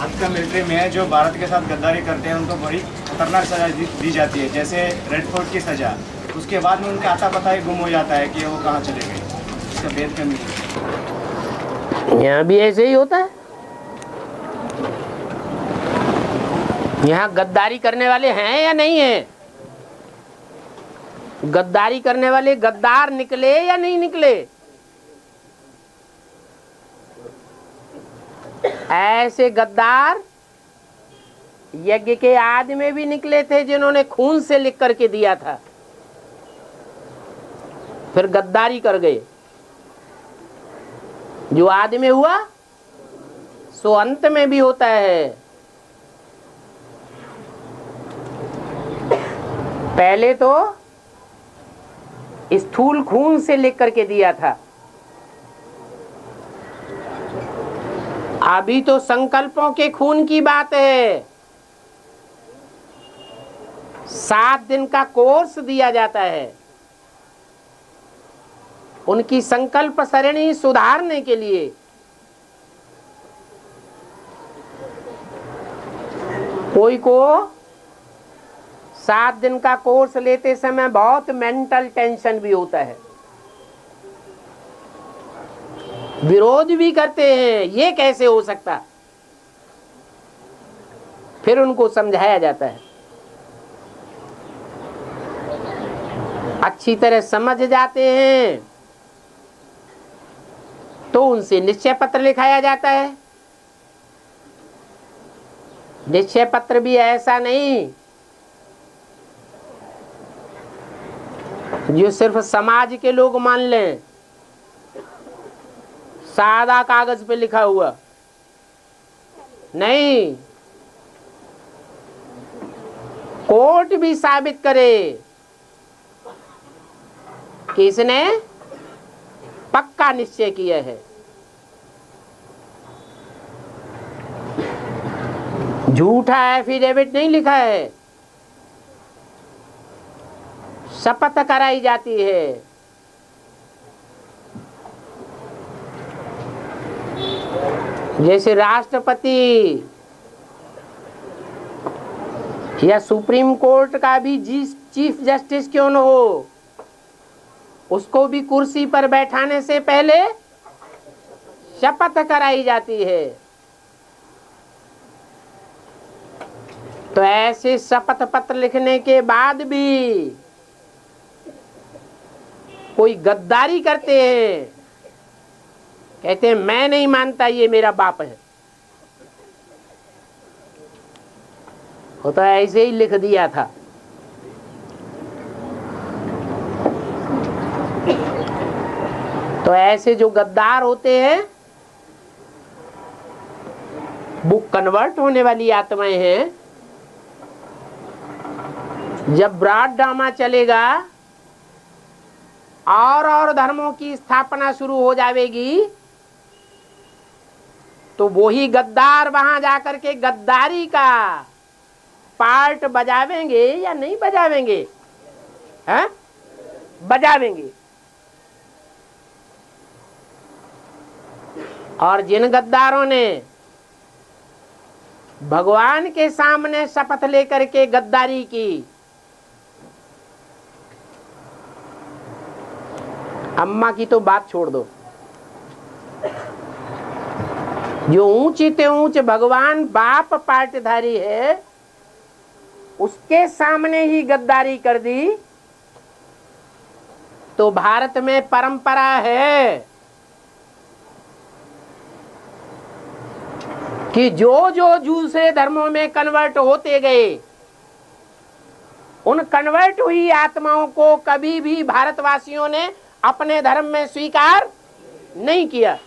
आपका मिलिट्री में जो भारत के साथ गद्दारी करते हैं उनको बड़ी खतरनाक सजा दी जाती है, जैसे रेड फोर्ट की सजा। उसके बाद में उनका आता पता ही गुम हो जाता है कि वो कहाँ चले गए। इसका भेद कमी। यहाँ भी ऐसे ही होता है। यहाँ गद्दारी करने वाले हैं या नहीं है? गद्दारी करने वाले गद्दार निकले या नहीं निकले? ऐसे गद्दार यज्ञ के आदि में भी निकले थे जिन्होंने खून से लिख करके दिया था, फिर गद्दारी कर गए। जो आदि में हुआ सो अंत में भी होता है। पहले तो स्थूल खून से लिख करके दिया था, अभी तो संकल्पों के खून की बात है। 7 दिन का कोर्स दिया जाता है उनकी संकल्प सरणी सुधारने के लिए। कोई को 7 दिन का कोर्स लेते समय बहुत मेंटल टेंशन भी होता है, विरोध भी करते हैं, ये कैसे हो सकता। फिर उनको समझाया जाता है, अच्छी तरह समझ जाते हैं तो उनसे निश्चय पत्र लिखाया जाता है। निश्चय पत्र भी ऐसा नहीं जो सिर्फ समाज के लोग मान लें, सादा कागज पे लिखा हुआ नहीं, कोर्ट भी साबित करे कि इसने पक्का निश्चय किया है। झूठा एफिडेविट नहीं लिखा है, शपथ कराई जाती है। जैसे राष्ट्रपति या सुप्रीम कोर्ट का भी चीफ जस्टिस क्यों न हो, उसको भी कुर्सी पर बैठाने से पहले शपथ कराई जाती है। तो ऐसे शपथ पत्र लिखने के बाद भी कोई गद्दारी करते हैं, कहते हैं मैं नहीं मानता ये मेरा बाप है। वो तो ऐसे ही लिख दिया था। तो ऐसे जो गद्दार होते हैं वो कन्वर्ट होने वाली आत्माएं हैं। जब ब्रॉड ड्रामा चलेगा और धर्मों की स्थापना शुरू हो जाएगी तो वही गद्दार वहां जाकर के गद्दारी का पार्ट बजावेंगे या नहीं बजावेंगे? हैं? बजावेंगे। और जिन गद्दारों ने भगवान के सामने शपथ लेकर के गद्दारी की, अम्मा की तो बात छोड़ दो, जो ऊंचे ते ऊंचे भगवान बाप पार्टधारी है उसके सामने ही गद्दारी कर दी। तो भारत में परंपरा है कि जो जो दूसरे धर्मों में कन्वर्ट होते गए उन कन्वर्ट हुई आत्माओं को कभी भी भारतवासियों ने अपने धर्म में स्वीकार नहीं किया।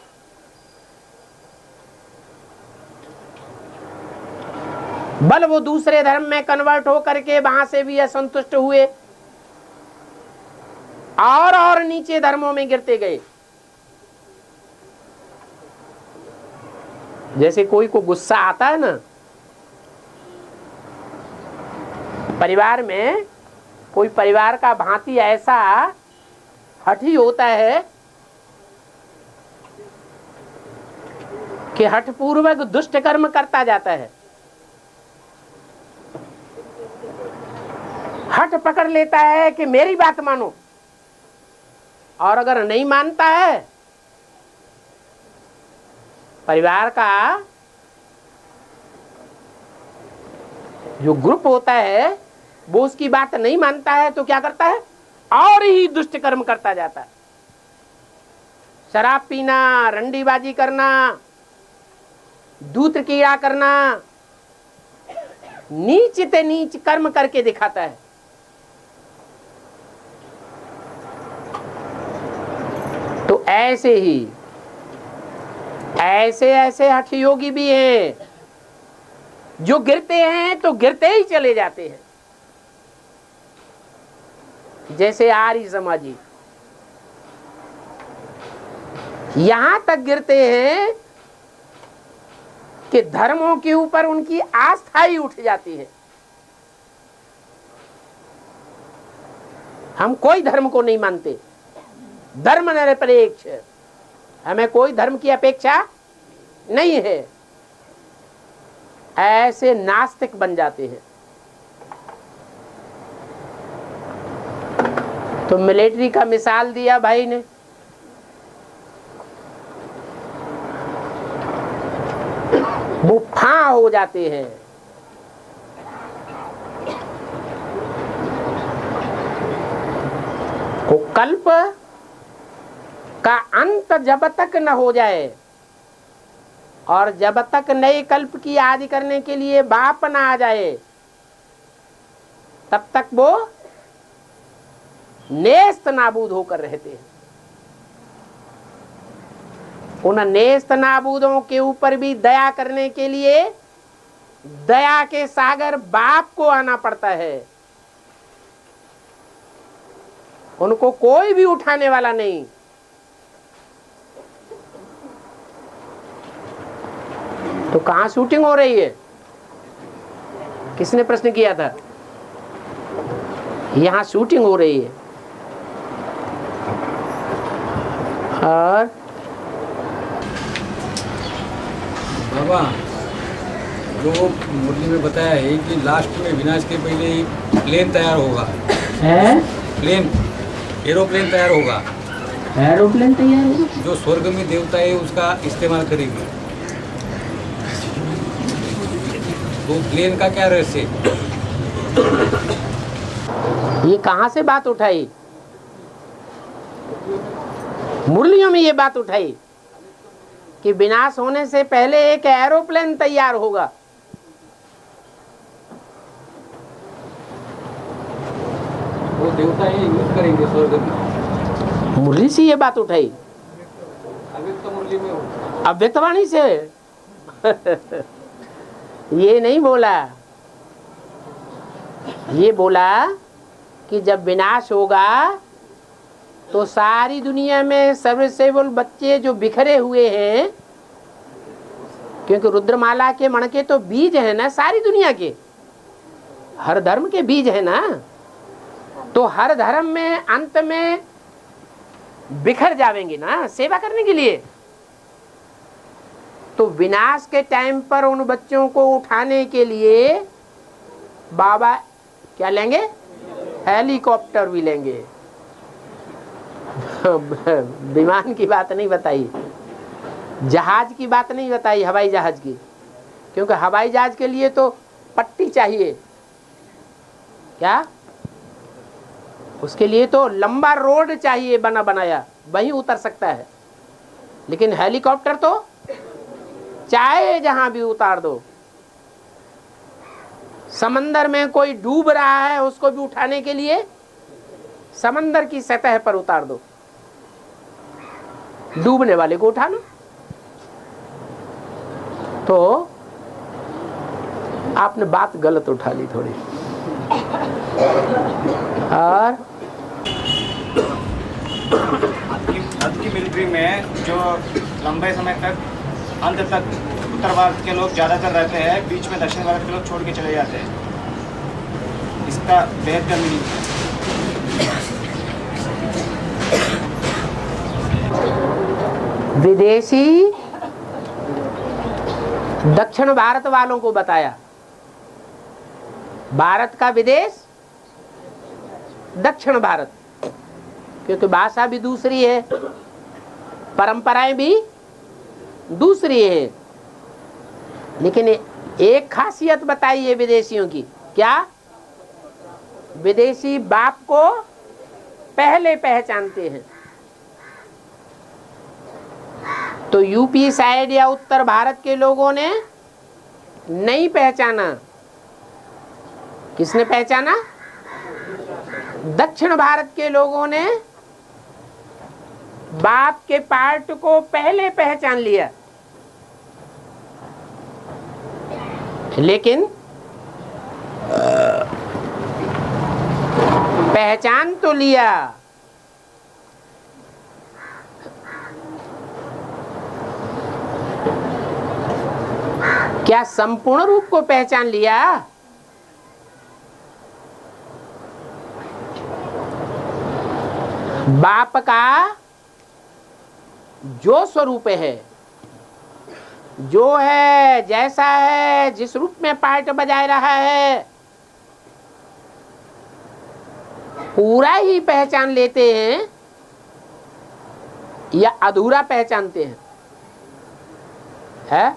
बल वो दूसरे धर्म में कन्वर्ट होकर के वहां से भी असंतुष्ट हुए और नीचे धर्मों में गिरते गए। जैसे कोई को गुस्सा आता है ना, परिवार में कोई परिवार का भांति ऐसा हठी होता है कि हठपूर्वक दुष्ट कर्म करता जाता है, हठ पकड़ लेता है कि मेरी बात मानो, और अगर नहीं मानता है, परिवार का जो ग्रुप होता है वो उसकी बात नहीं मानता है, तो क्या करता है, और ही दुष्ट कर्म करता जाता है। शराब पीना, रंडीबाजी करना, दूत कीड़ा करना, नीच ते नीच कर्म करके दिखाता है। तो ऐसे ही ऐसे हठ योगी भी हैं जो गिरते हैं तो गिरते ही चले जाते हैं, जैसे आर्य समाजी यहां तक गिरते हैं कि धर्मों के ऊपर उनकी आस्था ही उठ जाती है। हम कोई धर्म को नहीं मानते, धर्म निरपेक्ष, हमें कोई धर्म की अपेक्षा नहीं है, ऐसे नास्तिक बन जाते हैं। तो मिलिट्री का मिसाल दिया भाई ने, वो फां हो जाते हैं। वो कल्प का अंत जब तक न हो जाए और जब तक नए कल्प की आदि करने के लिए बाप न आ जाए, तब तक वो नेस्त नाबूद होकर रहते हैं। उन नेस्त नाबूदों के ऊपर भी दया करने के लिए दया के सागर बाप को आना पड़ता है। उनको कोई भी उठाने वाला नहीं। तो कहां शूटिंग हो रही है? किसने प्रश्न किया था? यहां शूटिंग हो रही है। और बाबा, जो मुरली में बताया है कि लास्ट में विनाश के पहले प्लेन तैयार होगा, प्लेन एरोप्लेन तैयार होगा, एरोप्लेन तैयार होगा, जो स्वर्ग में देवता है उसका इस्तेमाल करेंगे। तो प्लेन का क्या रहस्य? ये कहां से बात उठाई? मुरलियों में ये बात उठाई कि विनाश होने से पहले एक एरोप्लेन तैयार होगा। वो देवता ही यूज करेंगे स्वर्ग में। मुरली से ये बात उठाई, अव्यक्त मुरली में हो। अव्यक्तवाणी से ये नहीं बोला। ये बोला कि जब विनाश होगा तो सारी दुनिया में सर्वसेवल बच्चे जो बिखरे हुए हैं, क्योंकि रुद्रमाला के मणके तो बीज है ना सारी दुनिया के, हर धर्म के बीज है ना, तो हर धर्म में अंत में बिखर जाएंगे ना सेवा करने के लिए। तो विनाश के टाइम पर उन बच्चों को उठाने के लिए बाबा क्या लेंगे? हेलीकॉप्टर भी लेंगे। विमान की बात नहीं बताई, जहाज की बात नहीं बताई, हवाई जहाज की, क्योंकि हवाई जहाज के लिए तो पट्टी चाहिए। क्या? उसके लिए तो लंबा रोड चाहिए बना बनाया, वहीं उतर सकता है। लेकिन हेलीकॉप्टर तो चाहे जहां भी उतार दो। समंदर में कोई डूब रहा है उसको भी उठाने के लिए समंदर की सतह पर उतार दो, डूबने वाले को उठा लो। तो आपने बात गलत उठा ली थोड़ी। और अब की मिलिट्री में जो लंबे समय तक अंत तक उत्तर भारत के लोग ज़्यादातर रहते हैं, बीच में दक्षिण भारत के लोग छोड़ के चले जाते हैं। इसका बेहद का मीनिंग है। विदेशी दक्षिण भारत वालों को बताया भारत का विदेश दक्षिण भारत, क्योंकि भाषा भी दूसरी है, परंपराएं भी दूसरी है। लेकिन एक खासियत बताइए विदेशियों की, क्या? विदेशी बाप को पहले पहचानते हैं। तो यूपी साइड या उत्तर भारत के लोगों ने नहीं पहचाना। किसने पहचाना? दक्षिण भारत के लोगों ने बाप के पार्ट को पहले पहचान लिया। लेकिन पहचान तो लिया, क्या संपूर्ण रूप को पहचान लिया? बाप का जो स्वरूप है, जो है, जैसा है, जिस रूप में पार्ट बजाय रहा है, पूरा ही पहचान लेते हैं या अधूरा पहचानते हैं? है?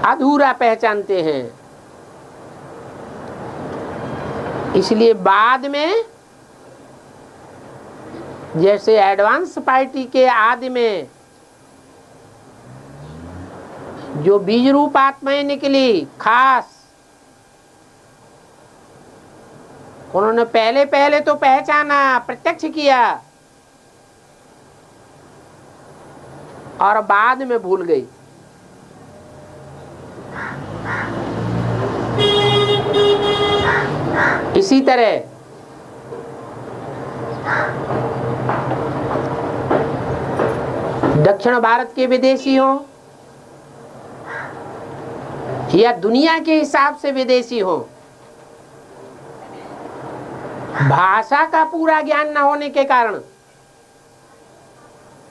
अधूरा पहचानते हैं। इसलिए बाद में जैसे एडवांस पार्टी के आदि में जो बीज रूप आत्माएं निकली खास, उन्होंने पहले तो पहचाना, प्रत्यक्ष किया और बाद में भूल गई। इसी तरह दक्षिण भारत के विदेशी हो या दुनिया के हिसाब से विदेशी हो, भाषा का पूरा ज्ञान न होने के कारण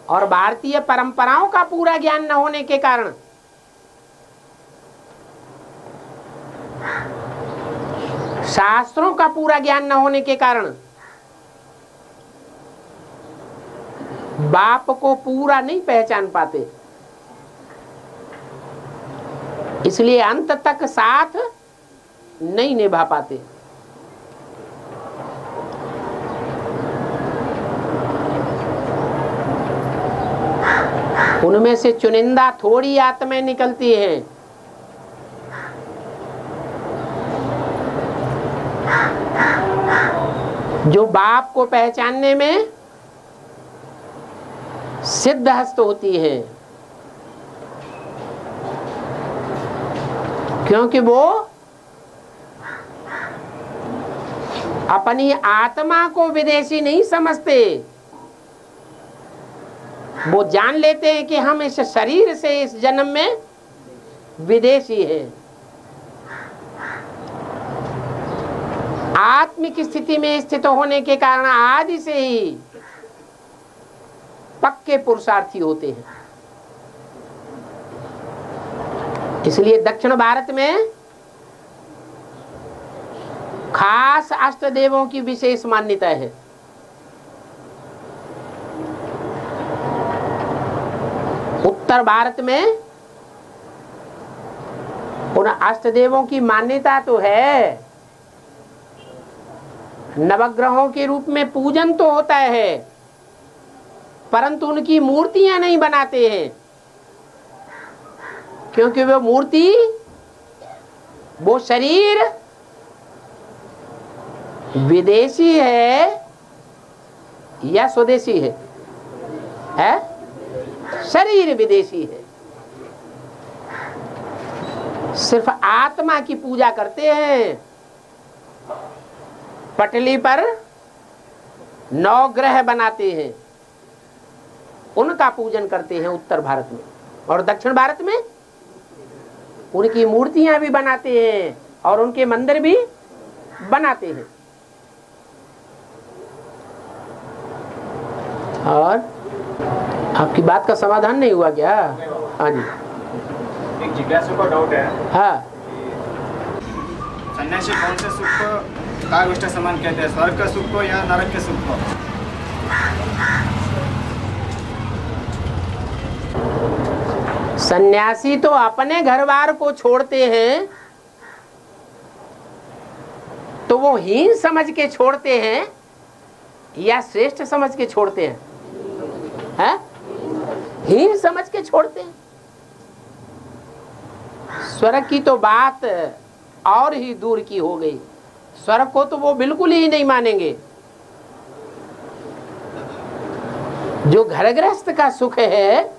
और भारतीय परंपराओं का पूरा ज्ञान न होने के कारण शास्त्रों का पूरा ज्ञान न होने के कारण बाप को पूरा नहीं पहचान पाते। इसलिए अंत तक साथ नहीं निभा पाते। उनमें से चुनिंदा थोड़ी आत्माएं निकलती हैं जो बाप को पहचानने में सिद्धहस्त होती हैं, क्योंकि वो अपनी आत्मा को विदेशी नहीं समझते। वो जान लेते हैं कि हम इस शरीर से इस जन्म में विदेशी हैं। आत्मिक स्थिति में स्थित होने के कारण आदि से ही पक्के पुरुषार्थी होते हैं। इसलिए दक्षिण भारत में खास अष्ट देवों की विशेष मान्यता है। उत्तर भारत में उन अष्ट देवों की मान्यता तो है, नवग्रहों के रूप में पूजन तो होता है, परंतु उनकी मूर्तियां नहीं बनाते हैं, क्योंकि वो मूर्ति, वो शरीर विदेशी है या स्वदेशी है? शरीर विदेशी है। सिर्फ आत्मा की पूजा करते हैं। पटली पर 9 ग्रह बनाते हैं, उनका पूजन करते हैं उत्तर भारत में। और दक्षिण भारत में उनकी मूर्तियां भी बनाते हैं और उनके मंदिर भी बनाते हैं। और आपकी बात का समाधान नहीं हुआ क्या? हाँ जी। जिज्ञासु का डाउट है, हाँ, सन्यासी कौन से सुख को कागविष्टा समान कहते हैं, स्वर्ग के सुख को या नरक के सुख को? सन्यासी तो अपने घर बार को छोड़ते हैं तो वो हीन समझ के छोड़ते हैं या श्रेष्ठ समझ के छोड़ते हैं? हैं? हीन समझ के छोड़ते हैं। स्वर्ग की तो बात और ही दूर की हो गई, स्वर्ग को तो वो बिल्कुल ही नहीं मानेंगे। जो घर गृहस्थ का सुख है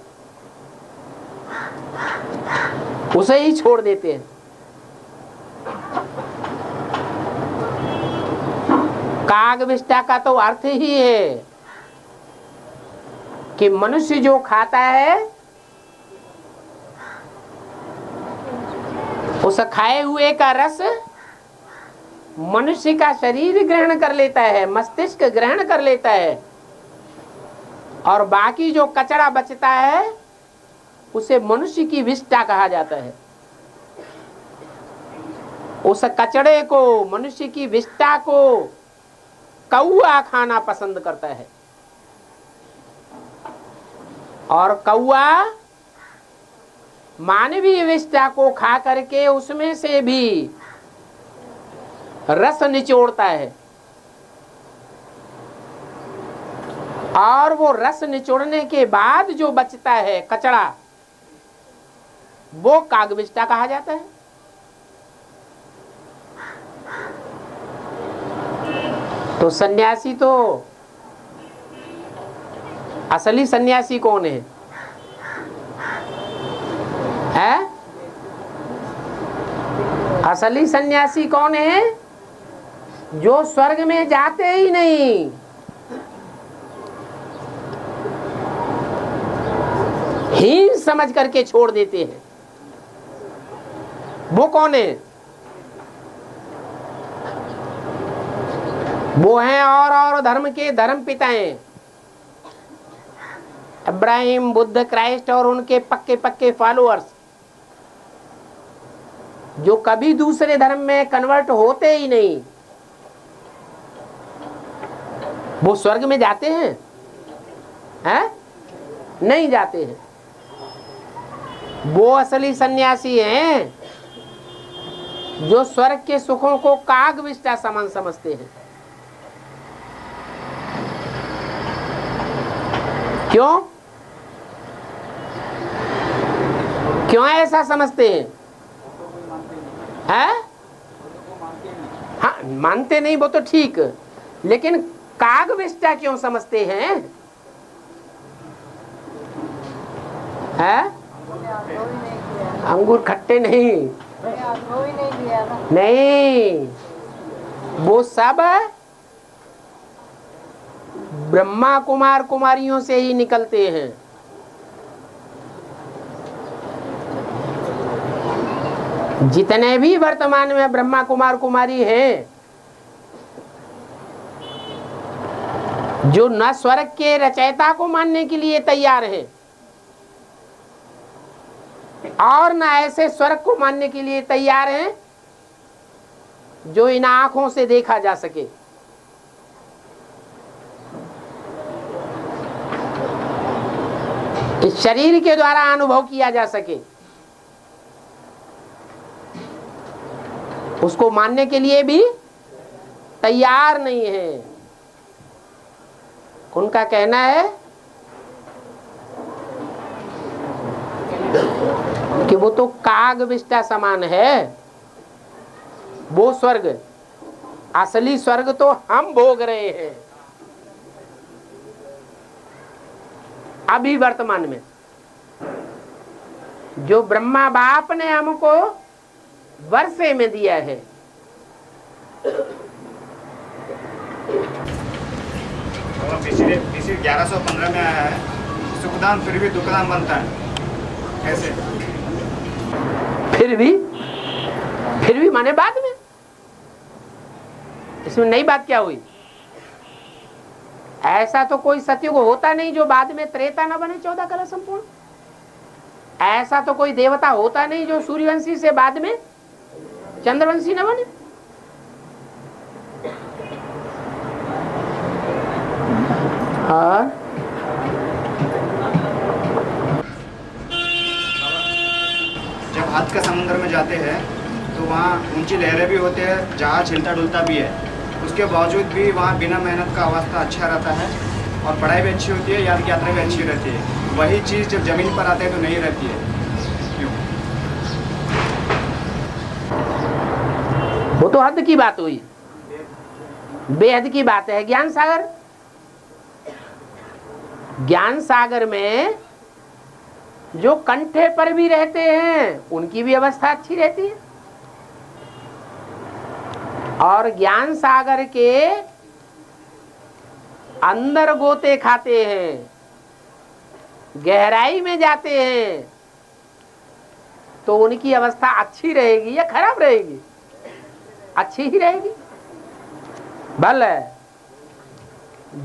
उसे ही छोड़ देते हैं। कागविष्टा का तो अर्थ ही है कि मनुष्य जो खाता है उस खाए हुए का रस मनुष्य का शरीर ग्रहण कर लेता है, मस्तिष्क ग्रहण कर लेता है, और बाकी जो कचरा बचता है उसे मनुष्य की विष्ठा कहा जाता है। उस कचड़े को, मनुष्य की विष्ठा को कौआ खाना पसंद करता है, और कौआ मानवीय विष्ठा को खा करके उसमें से भी रस निचोड़ता है, और वो रस निचोड़ने के बाद जो बचता है कचड़ा, वो कागविष्टा कहा जाता है। तो सन्यासी तो, असली सन्यासी कौन है? हैं? असली सन्यासी कौन है? जो स्वर्ग में जाते ही नहीं, हीन समझ करके छोड़ देते हैं। वो कौन है? वो हैं और धर्म के धर्म पिताएं, इब्राहिम, बुद्ध, क्राइस्ट और उनके पक्के पक्के फॉलोअर्स, जो कभी दूसरे धर्म में कन्वर्ट होते ही नहीं। वो स्वर्ग में जाते हैं? हैं? नहीं जाते हैं। वो असली सन्यासी हैं जो स्वर्ग के सुखों को कागविष्टा समान समझते हैं। क्यों? क्यों ऐसा समझते हैं? हैं? हाँ, मानते नहीं वो तो ठीक, लेकिन कागविष्टा क्यों समझते हैं? हैं? अंगूर खट्टे नहीं, नहीं, वो सब ब्रह्मा कुमार कुमारियों से ही निकलते हैं। जितने भी वर्तमान में ब्रह्मा कुमार कुमारी हैं, जो न स्वर्ग के रचयिता को मानने के लिए तैयार हैं और न ऐसे स्वर्ग को मानने के लिए तैयार हैं जो इन आंखों से देखा जा सके। इस शरीर के द्वारा अनुभव किया जा सके, उसको मानने के लिए भी तैयार नहीं है। उनका कहना है कि वो तो कागविष्टा समान है, वो स्वर्ग, असली स्वर्ग तो हम भोग रहे हैं अभी वर्तमान में। जो ब्रह्मा बाप ने हमको वर्षे में दिया है, इसी 1115 में आया है, सुखदान फिर भी दुखदान बनता है। कैसे? फिर भी माने बाद में, इसमें नई बात क्या हुई? ऐसा तो कोई सत्युग होता नहीं जो बाद में त्रेता न बने 14 कला संपूर्ण। ऐसा तो कोई देवता होता नहीं जो सूर्यवंशी से बाद में चंद्रवंशी न बने। और जब हाथ का समुद्र में जाते हैं तो वहाँ ऊंची लहरें भी होते हैं, जहाज हिलता डुलता भी है, उसके बावजूद भी वहाँ बिना मेहनत का अवस्था अच्छा रहता है और पढ़ाई भी अच्छी होती है, यात्रा भी अच्छी रहती है। वही चीज़ जब ज़मीन पर आते हैं तो नहीं रहती है, क्यों? वो तो हद की बात हुई, बेहद की बात है। ज्ञान सागर, ज्ञान सागर में जो कंठे पर भी रहते हैं उनकी भी अवस्था अच्छी रहती है, और ज्ञान सागर के अंदर गोते खाते हैं, गहराई में जाते हैं, तो उनकी अवस्था अच्छी रहेगी या खराब रहेगी? अच्छी ही रहेगी। भले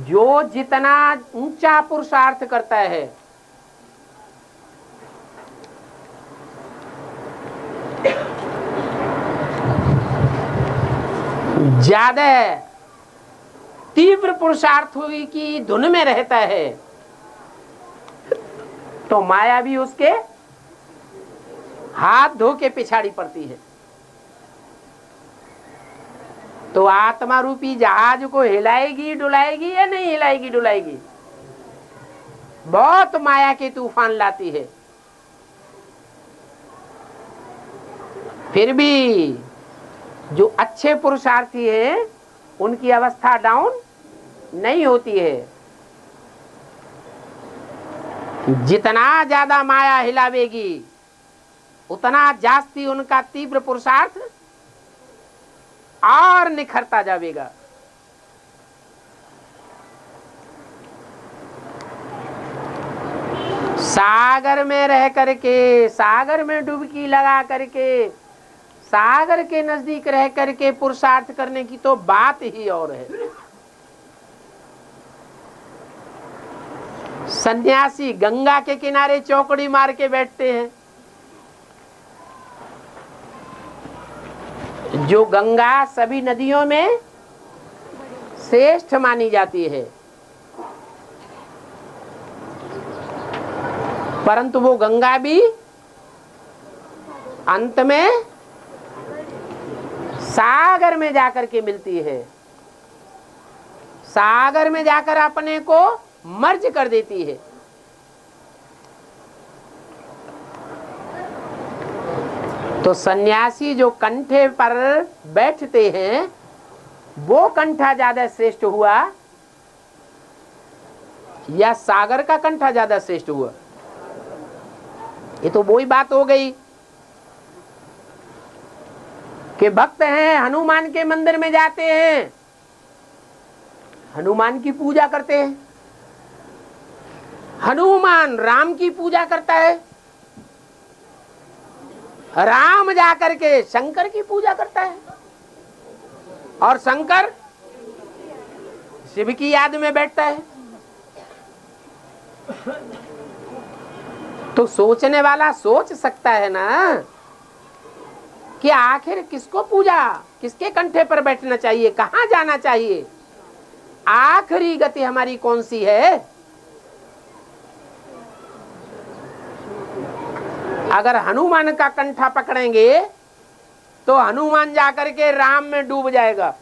जो जितना ऊंचा पुरुषार्थ करता है, ज्यादा तीव्र पुरुषार्थ की धुन में रहता है, तो माया भी उसके हाथ धो के पिछाड़ी पड़ती है। तो आत्मा रूपी जहाज को हिलाएगी डुलाएगी या नहीं हिलाएगी डुलाएगी? बहुत माया के तूफान लाती है। फिर भी जो अच्छे पुरुषार्थी हैं उनकी अवस्था डाउन नहीं होती है। जितना ज्यादा माया हिलावेगी उतना जास्ती उनका तीव्र पुरुषार्थ और निखरता जाएगा। सागर में रह करके, सागर में डुबकी लगा करके, सागर के नजदीक रह करके पुरुषार्थ करने की तो बात ही और है। सन्यासी गंगा के किनारे चौकड़ी मार के बैठते हैं। जो गंगा सभी नदियों में श्रेष्ठ मानी जाती है, परंतु वो गंगा भी अंत में सागर में जाकर के मिलती है, सागर में जाकर अपने को मर्ज कर देती है। तो सन्यासी जो कंठे पर बैठते हैं वो कंठा ज्यादा श्रेष्ठ हुआ या सागर का कंठा ज्यादा श्रेष्ठ हुआ? ये तो वही बात हो गई कि भक्त हैं, हनुमान के मंदिर में जाते हैं, हनुमान की पूजा करते हैं। हनुमान राम की पूजा करता है, राम जाकर के शंकर की पूजा करता है, और शंकर शिव की याद में बैठता है। तो सोचने वाला सोच सकता है ना कि आखिर किसको पूजा, किसके कंठे पर बैठना चाहिए, कहां जाना चाहिए, आखिरी गति हमारी कौन सी है। अगर हनुमान का कंठा पकड़ेंगे तो हनुमान जाकर के राम में डूब जाएगा,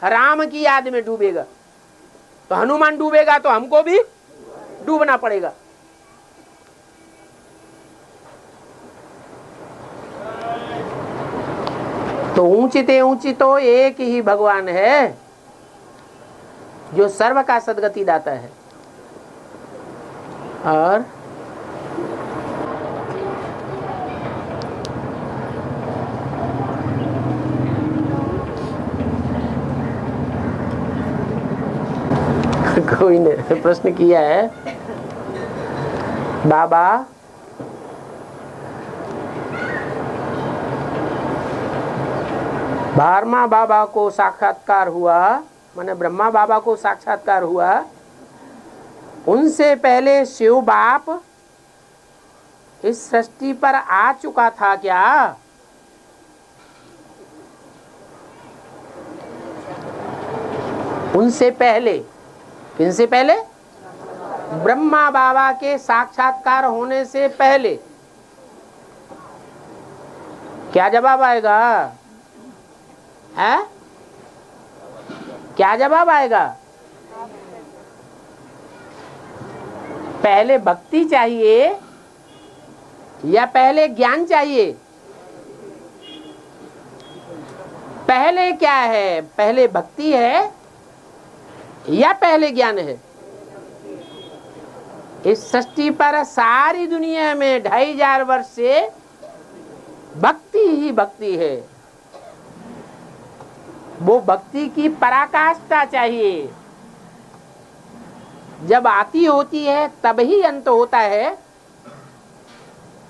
राम की याद में डूबेगा। तो हनुमान डूबेगा तो हमको भी डूबना पड़ेगा। तो ऊंची तो एक ही भगवान है जो सर्व का सदगति दाता है। और कोई ने प्रश्न किया है, बाबा ब्रह्मा बाबा को साक्षात्कार हुआ, माने ब्रह्मा बाबा को साक्षात्कार हुआ, उनसे पहले शिव बाप इस सृष्टि पर आ चुका था क्या? उनसे पहले, किनसे पहले? ब्रह्मा बाबा के साक्षात्कार होने से पहले। क्या जवाब आएगा? है? क्या जवाब आएगा? पहले भक्ति चाहिए या पहले ज्ञान चाहिए? पहले क्या है? पहले भक्ति है या पहले ज्ञान है? इस सृष्टि पर सारी दुनिया में 2500 वर्ष से भक्ति ही भक्ति है। वो भक्ति की पराकाष्ठा चाहिए। जब आती होती है तब ही अंत होता है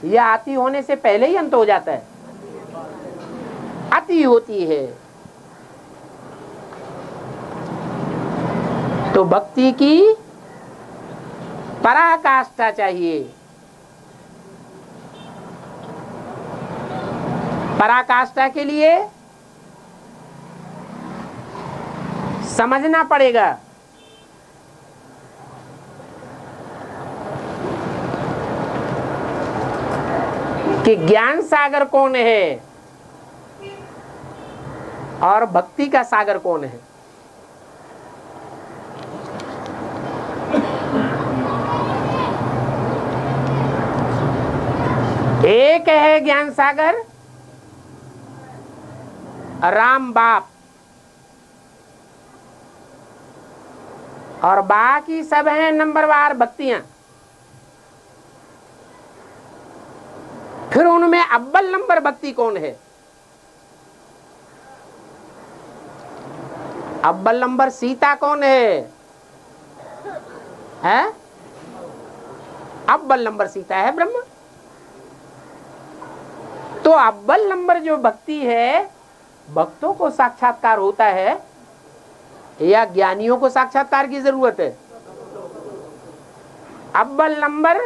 या आती होने से पहले ही अंत हो जाता है? आती होती है। तो भक्ति की पराकाष्ठा चाहिए। पराकाष्ठा के लिए समझना पड़ेगा कि ज्ञान सागर कौन है और भक्ति का सागर कौन है। एक है ज्ञान सागर, राम बाप, और बाकी सब हैं नंबरवार भक्तियां। फिर उनमें अव्वल नंबर भक्ति कौन है? अव्वल नंबर सीता कौन है? है? अव्वल नंबर सीता है ब्रह्म। तो अव्वल नंबर जो भक्ति है, भक्तों को साक्षात्कार होता है या ज्ञानियों को साक्षात्कार की जरूरत है? अव्वल नंबर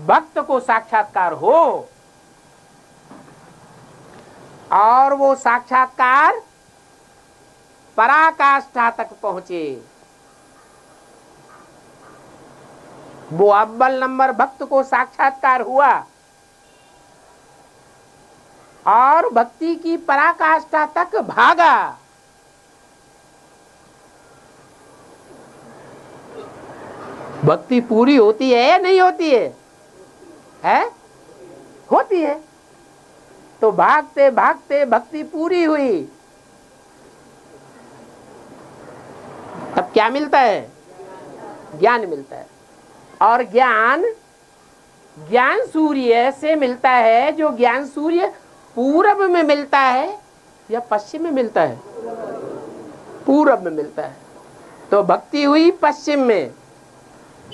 भक्त को साक्षात्कार हो और वो साक्षात्कार पराकाष्ठा तक पहुंचे। वो अव्वल नंबर भक्त को साक्षात्कार हुआ और भक्ति की पराकाष्ठा तक भागा। भक्ति पूरी होती है या नहीं होती है? है? होती है। तो भागते भागते भक्ति पूरी हुई, तब क्या मिलता है? ज्ञान मिलता है। और ज्ञान ज्ञान सूर्य से मिलता है। जो ज्ञान सूर्य पूरब में मिलता है या पश्चिम में मिलता है? पूरब में मिलता है। तो भक्ति हुई पश्चिम में,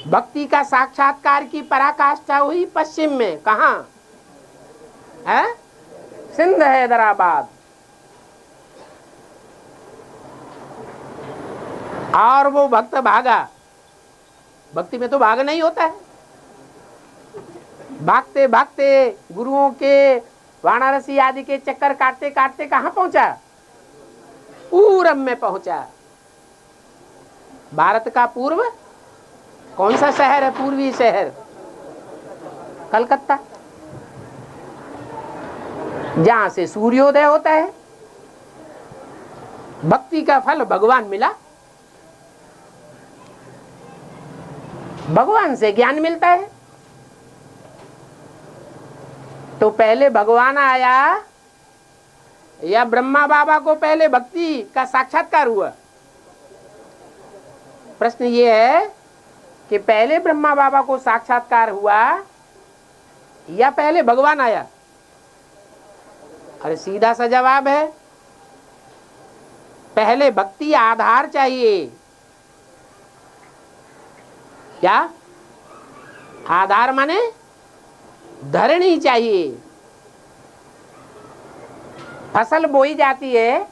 भक्ति का साक्षात्कार की पराकाष्ठा हुई पश्चिम में। कहाँ है? सिंध हैदराबाद। और वो भक्त भागा। भक्ति में तो भाग नहीं होता है। भागते भागते गुरुओं के, वाराणसी आदि के चक्कर काटते काटते कहाँ पहुंचा? पूरब में पहुंचा। भारत का पूर्व कौन सा शहर है? पूर्वी शहर कलकत्ता, जहां से सूर्योदय होता है। भक्ति का फल भगवान मिला, भगवान से ज्ञान मिलता है। तो पहले भगवान आया या ब्रह्मा बाबा को पहले भक्ति का साक्षात्कार हुआ? प्रश्न ये है कि पहले ब्रह्मा बाबा को साक्षात्कार हुआ या पहले भगवान आया? अरे सीधा सा जवाब है, पहले भक्ति आधार चाहिए। क्या आधार माने? धरनी चाहिए। फसल बोई जाती है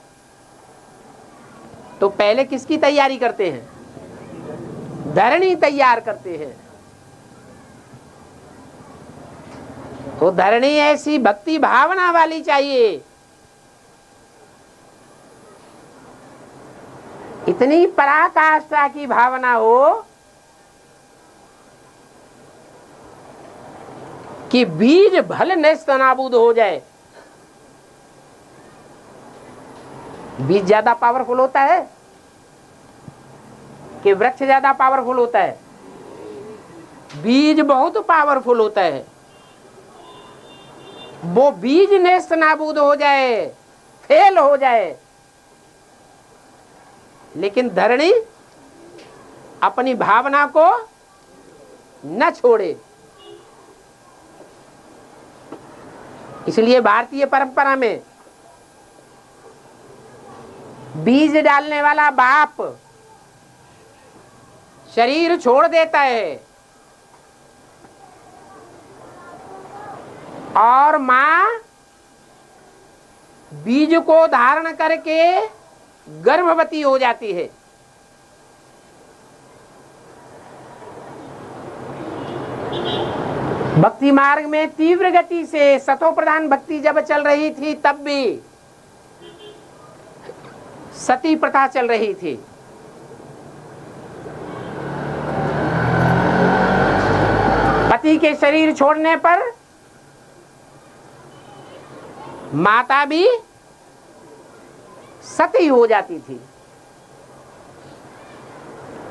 तो पहले किसकी तैयारी करते हैं? धरनी तैयार करते हैं। तो धरणी ऐसी भक्ति भावना वाली चाहिए, इतनी पराकाष्ठा की भावना हो कि बीज भले नेस्त नाबूद हो जाए। बीज ज्यादा पावरफुल होता है कि वृक्ष ज्यादा पावरफुल होता है? बीज बहुत पावरफुल होता है। वो बीज नेस्त नाबूद हो जाए, फेल हो जाए, लेकिन धरणी अपनी भावना को न छोड़े। इसलिए भारतीय परंपरा में बीज डालने वाला बाप शरीर छोड़ देता है और मां बीज को धारण करके गर्भवती हो जाती है। भक्ति मार्ग में तीव्र गति से सतो प्रधान भक्ति जब चल रही थी, तब भी सती प्रथा चल रही थी। पति के शरीर छोड़ने पर माता भी सती हो जाती थी,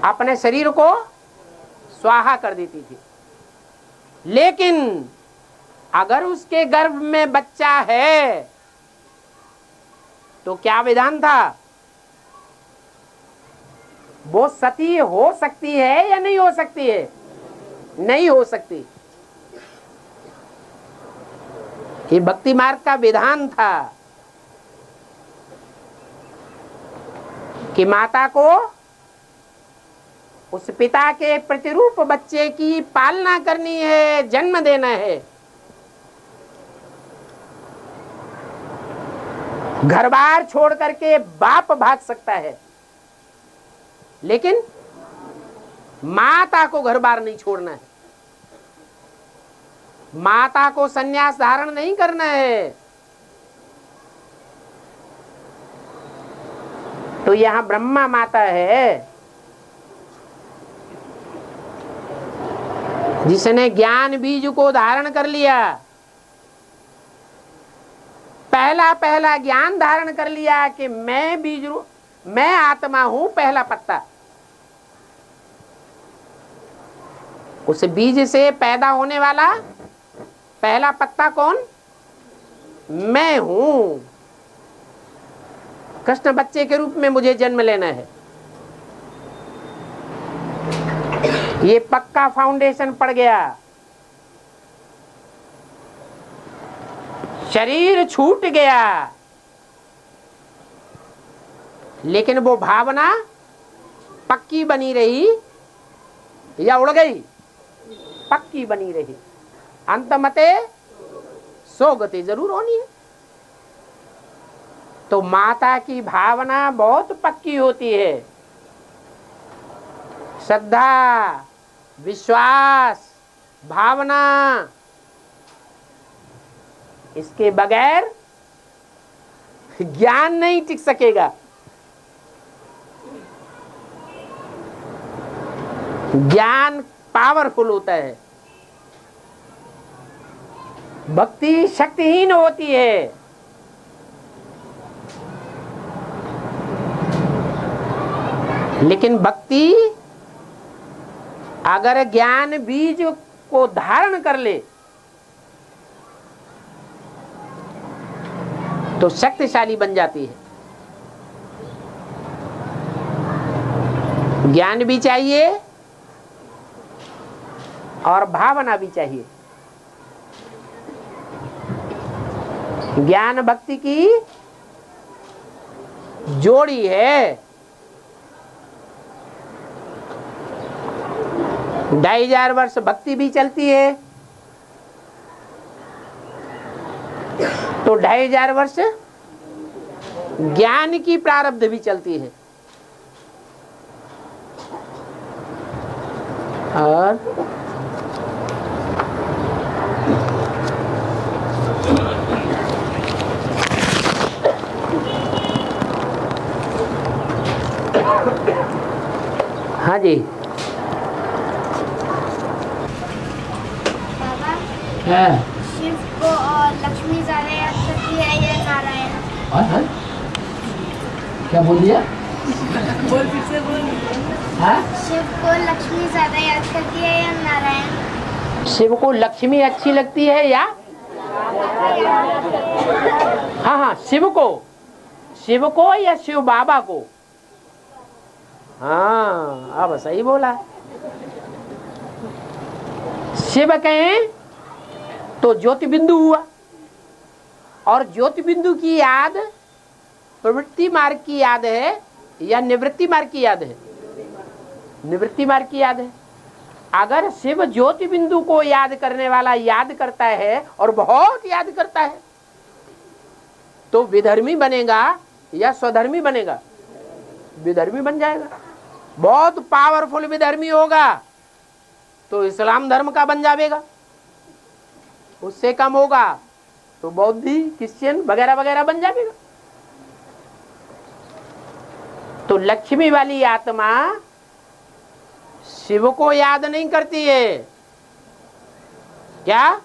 अपने शरीर को स्वाहा कर देती थी। लेकिन अगर उसके गर्भ में बच्चा है तो क्या विधान था? वो सती हो सकती है या नहीं हो सकती है? नहीं हो सकती। ये भक्ति मार्ग का विधान था कि माता को उस पिता के प्रतिरूप बच्चे की पालना करनी है, जन्म देना है। घर बार छोड़ करके बाप भाग सकता है, लेकिन माता को घर बार नहीं छोड़ना है, माता को संन्यास धारण नहीं करना है। तो यहां ब्रह्मा माता है जिसने ज्ञान बीज को धारण कर लिया, पहला ज्ञान धारण कर लिया कि मैं बीज, मैं आत्मा हूं, पहला पत्ता। उस बीज से पैदा होने वाला पहला पत्ता कौन? मैं हूं। कृष्ण बच्चे के रूप में मुझे जन्म लेना है। ये पक्का फाउंडेशन पड़ गया। शरीर छूट गया, लेकिन वो भावना पक्की बनी रही या उड़ गई? पक्की बनी रही। अंतमते सोगति जरूर होनी है। तो माता की भावना बहुत पक्की होती है। श्रद्धा, विश्वास, भावना, इसके बगैर ज्ञान नहीं टिक सकेगा। ज्ञान पावरफुल होता है, भक्ति शक्तिहीन होती है। लेकिन भक्ति अगर ज्ञान बीज को धारण कर ले तो शक्तिशाली बन जाती है। ज्ञान भी चाहिए और भावना भी चाहिए। ज्ञान भक्ति की जोड़ी है। 2500 वर्ष भक्ति भी चलती है तो 2500 वर्ष ज्ञान की प्रारब्ध भी चलती है। और हाँ जी। बाबा, हाँ शिव को और लक्ष्मी ज्यादा याद करती है या नारायण? हाँ, क्या बोल दिया? बोल फिर से बोल। हाँ, शिव को लक्ष्मी ज्यादा याद करती है या नारायण? शिव को लक्ष्मी अच्छी लगती है या हाँ हाँ शिव को या शिव बाबा को? हाँ अब सही बोला। शिव कहें तो ज्योति बिंदु हुआ, और ज्योति बिंदु की याद प्रवृत्ति मार्ग की याद है या निवृत्ति मार्ग की याद है? निवृत्ति मार्ग की याद है। अगर शिव ज्योति बिंदु को याद करने वाला याद करता है और बहुत याद करता है तो विधर्मी बनेगा या स्वधर्मी बनेगा? विधर्मी बन जाएगा। बहुत पावरफुल विधर्मी होगा तो इस्लाम धर्म का बन जाएगा, उससे कम होगा तो बौद्धि क्रिश्चियन वगैरह वगैरह बन जाएगा। तो लक्ष्मी वाली आत्मा शिव को याद नहीं करती है। क्या?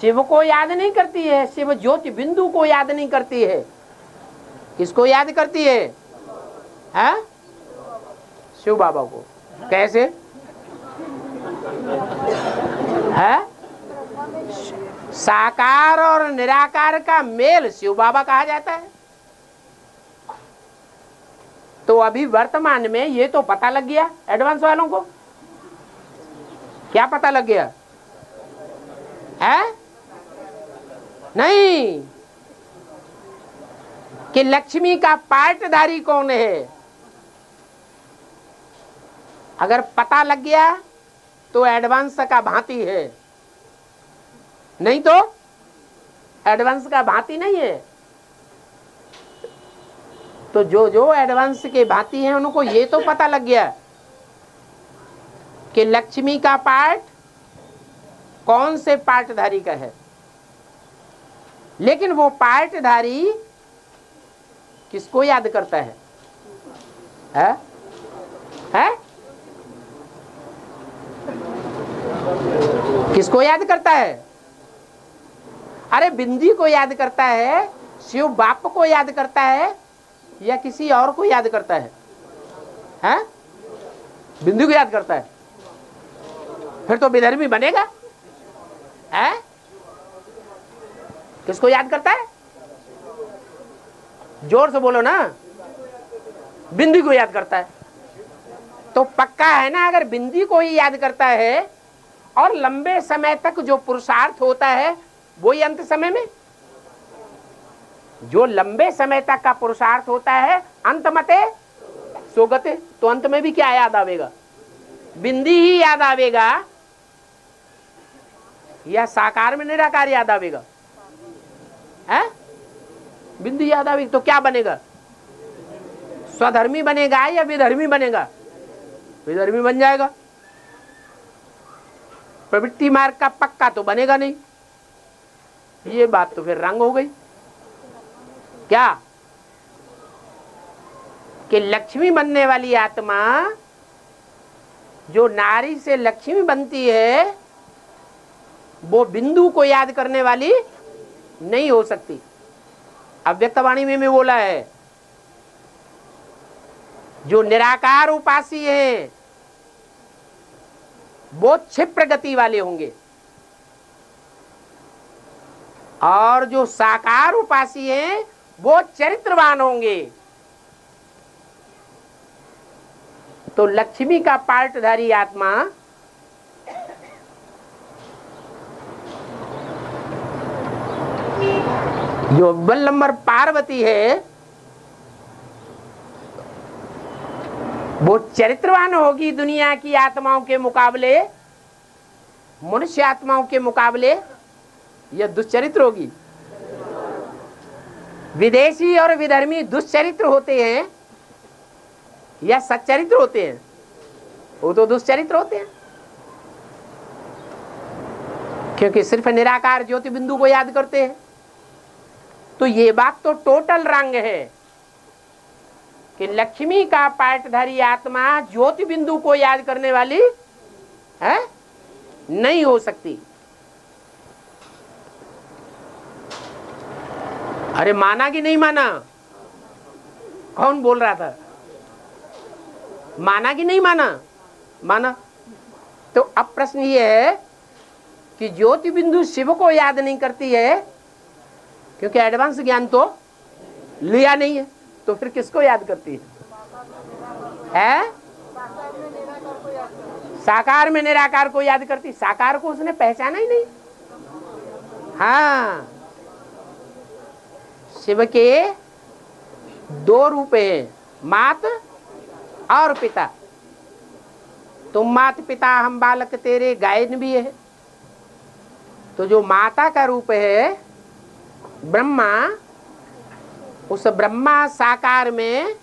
शिव को याद नहीं करती है, शिव ज्योति बिंदु को याद नहीं करती है। किसको याद करती है? हैं? शिव बाबा को। कैसे है? साकार और निराकार का मेल शिव बाबा कहा जाता है। तो अभी वर्तमान में ये तो पता लग गया एडवांस वालों को। क्या पता लग गया है? नहीं कि लक्ष्मी का पार्टधारी कौन है। अगर पता लग गया तो एडवांस का भांति है, नहीं तो एडवांस का भांति नहीं है। तो जो एडवांस के भांति हैं उनको ये तो पता लग गया कि लक्ष्मी का पार्ट कौन से पार्टधारी का है, लेकिन वो पार्टधारी किसको याद करता है? है? किसको याद करता है? अरे बिंदी को याद करता है, शिव बाप को याद करता है या किसी और को याद करता है? हैं? बिंदु को याद करता है। फिर तो विधर्मी बनेगा। हैं? किसको याद करता है? जोर से बोलो ना। बिंदी को याद करता है। तो पक्का है ना, अगर बिंदी को ही याद करता है और लंबे समय तक जो पुरुषार्थ होता है वो ही अंत समय में, जो लंबे समय तक का पुरुषार्थ होता है अंत मते सोगते, तो अंत में भी क्या याद आवेगा? बिंदी ही याद आवेगा या साकार में निराकार याद आवेगा? है? बिंदी याद आवेगी तो क्या बनेगा? स्वधर्मी बनेगा या विधर्मी बनेगा? विधर्मी बन जाएगा। प्रवृत्ति मार्ग का पक्का तो बनेगा नहीं। ये बात तो फिर रंग हो गई। क्या कि लक्ष्मी बनने वाली आत्मा जो नारी से लक्ष्मी बनती है वो बिंदु को याद करने वाली नहीं हो सकती। अव्यक्तवाणी में बोला है, जो निराकार उपासी हैं वो क्षिप्र गति वाले होंगे और जो साकार उपासी हैं वो चरित्रवान होंगे। तो लक्ष्मी का पार्टधारी आत्मा जो अव्वल नंबर पार्वती है वो चरित्रवान होगी दुनिया की आत्माओं के मुकाबले, मनुष्य आत्माओं के मुकाबले यह दुश्चरित्र होगी। विदेशी और विधर्मी दुश्चरित्र होते हैं या सच्चरित्र होते हैं? वो तो दुश्चरित्र होते हैं। क्योंकि सिर्फ निराकार ज्योति बिंदु को याद करते हैं। तो ये बात तो टोटल रंग है कि लक्ष्मी का पाठधारी आत्मा ज्योति बिंदु को याद करने वाली है नहीं हो सकती। अरे माना कि नहीं माना? कौन बोल रहा था? माना कि नहीं माना? माना। तो अब प्रश्न ये है कि ज्योति बिंदु शिव को याद नहीं करती है क्योंकि एडवांस ज्ञान तो लिया नहीं है, तो फिर किसको याद करती है? साकार में निराकार को याद करती। साकार को उसने पहचाना ही नहीं। हाँ, शिव के दो रूप हैं, मात और पिता। तुम मात पिता हम बालक तेरे गायन भी है। तो जो माता का रूप है ब्रह्मा, उस ब्रह्मा साकार में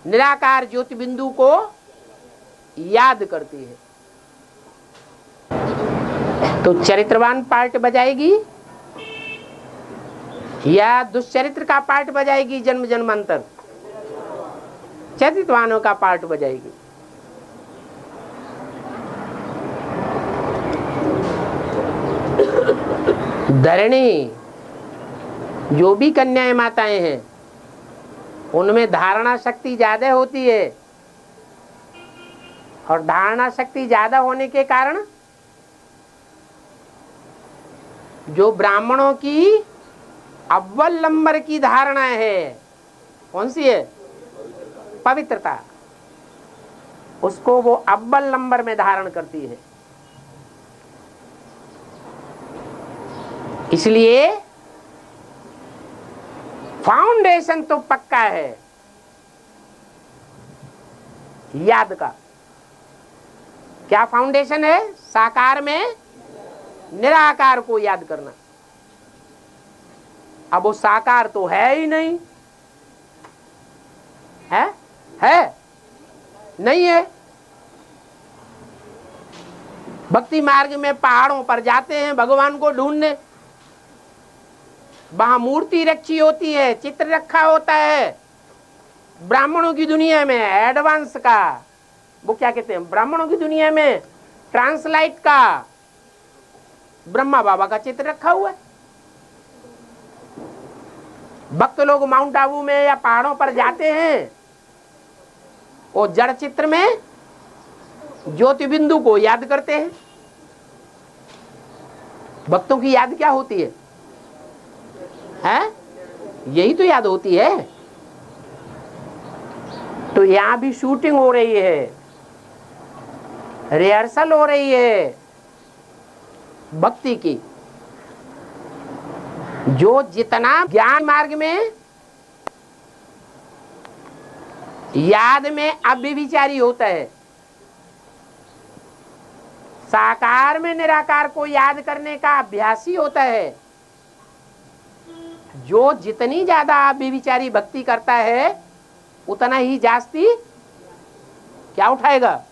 निराकार ज्योति बिंदु को याद करती है। तो चरित्रवान पार्ट बजाएगी या दुष्चरित्र का पार्ट बजाएगी? जन्म जन्मांतर चरित्रवानों का पार्ट बजाएगी। धरणी जो भी कन्याएं माताएं हैं उनमें धारणा शक्ति ज्यादा होती है, और धारणा शक्ति ज्यादा होने के कारण जो ब्राह्मणों की अव्वल नंबर की धारणा है, कौन सी है? पवित्रता, उसको वो अव्वल नंबर में धारण करती है। इसलिए फाउंडेशन तो पक्का है याद का। क्या फाउंडेशन है? साकार में निराकार को याद करना। अब वो साकार तो है ही नहीं, है नहीं है। भक्ति मार्ग में पहाड़ों पर जाते हैं भगवान को ढूंढने, वहां मूर्ति रखी होती है, चित्र रखा होता है। ब्राह्मणों की दुनिया में एडवांस का, वो क्या कहते हैं, ब्राह्मणों की दुनिया में ट्रांसलाइट का ब्रह्मा बाबा का चित्र रखा हुआ है। भक्त लोग माउंट आबू में या पहाड़ों पर जाते हैं, वो जड़ चित्र में ज्योति बिंदु को याद करते हैं। भक्तों की याद क्या होती है? यही तो याद होती है। तो यहां भी शूटिंग हो रही है, रिहर्सल हो रही है भक्ति की। जो जितना ज्ञान मार्ग में याद में अव्यभिचारी होता है, साकार में निराकार को याद करने का अभ्यासी होता है, जो जितनी ज्यादा अव्यभिचारी भक्ति करता है उतना ही जास्ती क्या उठाएगा?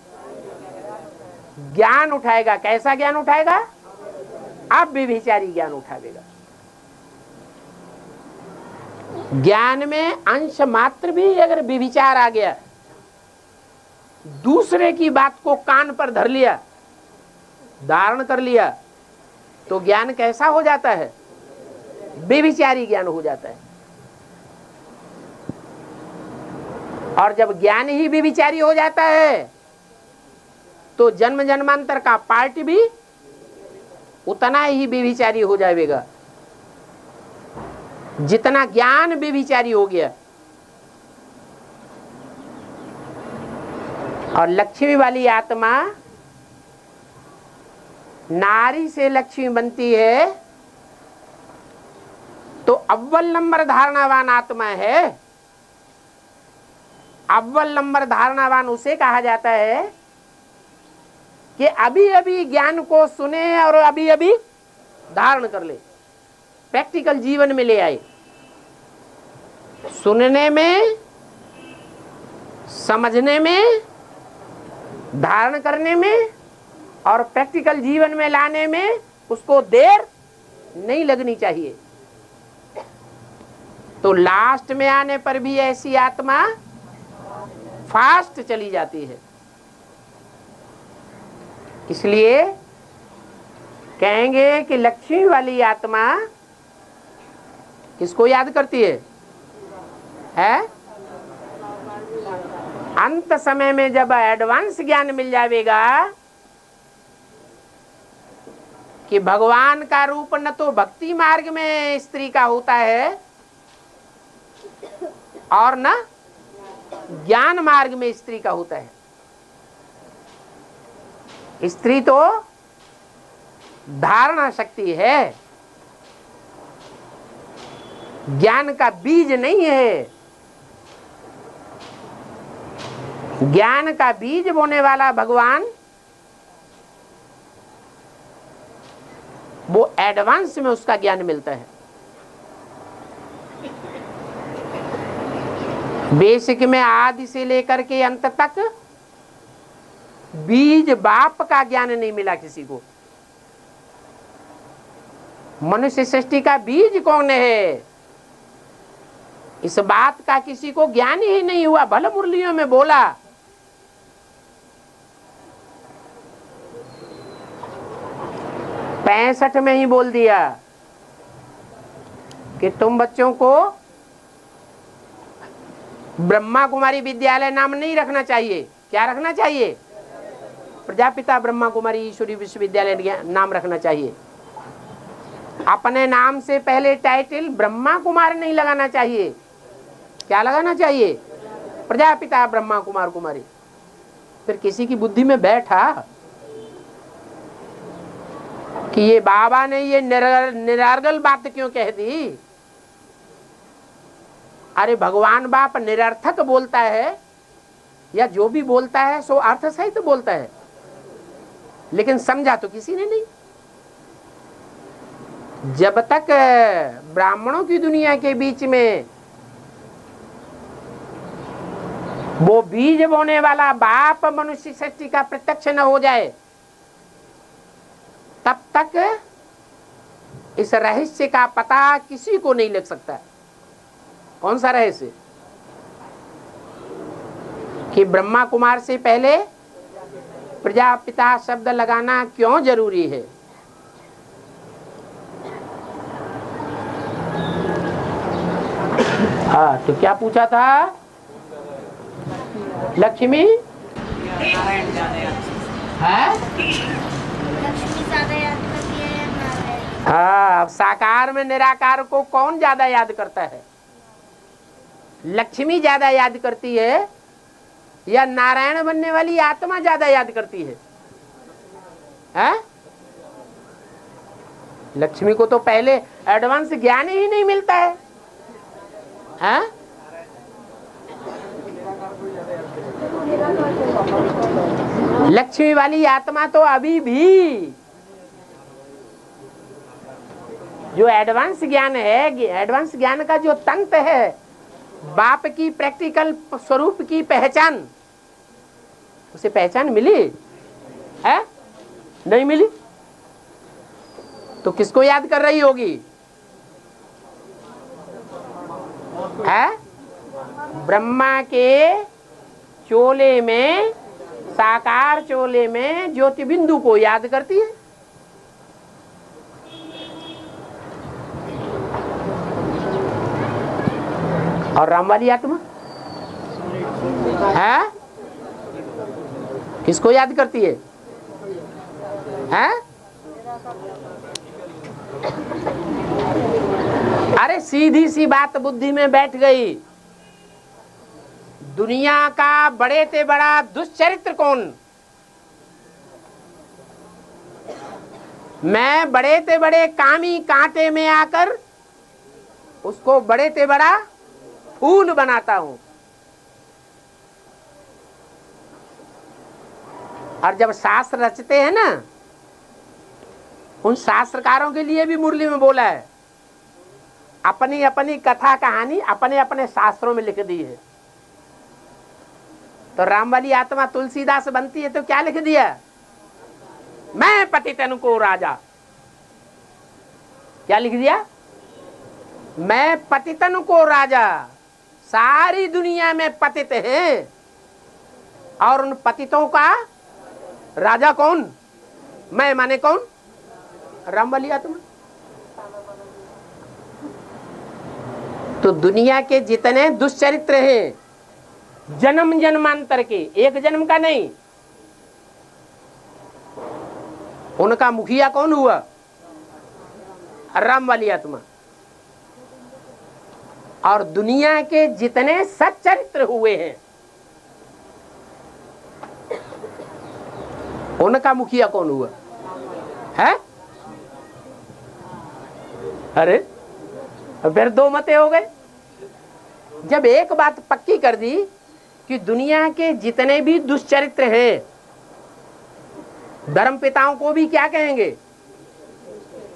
ज्ञान उठाएगा। कैसा ज्ञान उठाएगा? अव्यभिचारी ज्ञान उठाएगा। ज्ञान में अंश मात्र भी अगर व्यभिचार आ गया, दूसरे की बात को कान पर धर लिया, धारण कर लिया, तो ज्ञान कैसा हो जाता है? व्यभिचारी ज्ञान हो जाता है। और जब ज्ञान ही व्यभिचारी हो जाता है तो जन्म जन्मांतर का पार्ट भी उतना ही व्यभिचारी हो जाएगा जितना ज्ञान व्यभिचारी हो गया। और लक्ष्मी वाली आत्मा नारी से लक्ष्मी बनती है तो अव्वल नंबर धारणावान आत्मा है। अव्वल नंबर धारणावान उसे कहा जाता है कि अभी अभी ज्ञान को सुने और अभी अभी धारण कर ले, प्रैक्टिकल जीवन में ले आए। सुनने में, समझने में, धारण करने में और प्रैक्टिकल जीवन में लाने में उसको देर नहीं लगनी चाहिए। तो लास्ट में आने पर भी ऐसी आत्मा फास्ट चली जाती है। इसलिए कहेंगे कि लक्ष्मी वाली आत्मा किसको याद करती है? अंत समय में जब एडवांस ज्ञान मिल जाएगा कि भगवान का रूप न तो भक्ति मार्ग में स्त्री का होता है और न ज्ञान मार्ग में स्त्री का होता है। स्त्री तो धारणा शक्ति है, ज्ञान का बीज नहीं है। ज्ञान का बीज बोने वाला भगवान वो एडवांस में उसका ज्ञान मिलता है। बेसिक में आदि से लेकर के अंत तक बीज बाप का ज्ञान नहीं मिला किसी को। मनुष्य सृष्टि का बीज कौन है, इस बात का किसी को ज्ञान ही नहीं हुआ। भले मुरलियों में बोला, 65 में ही बोल दिया कि तुम बच्चों को ब्रह्मा कुमारी विद्यालय नाम नहीं रखना चाहिए। क्या रखना चाहिए? प्रजापिता ब्रह्मा कुमारी ईश्वरी विश्वविद्यालय नाम रखना चाहिए। अपने नाम से पहले टाइटल ब्रह्मा कुमार नहीं लगाना चाहिए। क्या लगाना चाहिए? प्रजापिता ब्रह्मा कुमार कुमारी। फिर किसी की बुद्धि में बैठा कि ये बाबा ने ये निरार्गल बात क्यों कह दी? अरे भगवान बाप निरर्थक बोलता है या जो भी बोलता है सो अर्थ सहित तो बोलता है, लेकिन समझा तो किसी ने नहीं। जब तक ब्राह्मणों की दुनिया के बीच में वो बीज बोने वाला बाप मनुष्य सृष्टि का प्रत्यक्ष न हो जाए, तब तक इस रहस्य का पता किसी को नहीं लग सकता। कौन सा रहस्य? कि ब्रह्मा कुमार से पहले प्रजापिता शब्द लगाना क्यों जरूरी है? हाँ, तो क्या पूछा था? लक्ष्मी है? लक्ष्मी ज्यादा याद करती है या नारायण? हाँ, साकार में निराकार को कौन ज्यादा याद करता है? लक्ष्मी ज्यादा याद करती है या नारायण बनने वाली आत्मा ज्यादा याद करती है? लक्ष्मी को तो पहले एडवांस ज्ञान ही नहीं मिलता है। लक्ष्मी वाली आत्मा तो अभी भी जो एडवांस ज्ञान है, एडवांस ज्ञान का जो तंत्र है, बाप की प्रैक्टिकल स्वरूप की पहचान, उसे पहचान मिली है? नहीं मिली तो किसको याद कर रही होगी? है? ब्रह्मा के चोले में, साकार चोले में ज्योति बिंदु को याद करती है। और राम वाली आत्मा है? किसको याद करती है? अरे सीधी सी बात बुद्धि में बैठ गई। दुनिया का बड़े से बड़ा दुष्चरित्र कौन? मैं बड़े से बड़े कामी कांटे में आकर उसको बड़े से बड़ा फूल बनाता हूं। और जब शास्त्र रचते हैं ना, उन शास्त्रकारों के लिए भी मुरली में बोला है, अपनी अपनी कथा कहानी अपने अपने शास्त्रों में लिख दी है। तो राम वाली आत्मा तुलसीदास बनती है तो क्या लिख दिया? मैं पतितन को राजा, क्या लिख दिया? मैं पतितन को राजा। सारी दुनिया में पतित हैं और उन पतितों का राजा कौन? मैं माने कौन? राम वाली आत्मा। तो दुनिया के जितने दुष्चरित्र हैं जन्म जन्मांतर के, एक जन्म का नहीं, उनका मुखिया कौन हुआ? राम वाली आत्मा। और दुनिया के जितने सच्चरित्र हुए हैं उनका मुखिया कौन हुआ है? अरे फिर दो मते हो गए। जब एक बात पक्की कर दी कि दुनिया के जितने भी दुष्चरित्र हैं, धर्म पिताओं को भी क्या कहेंगे?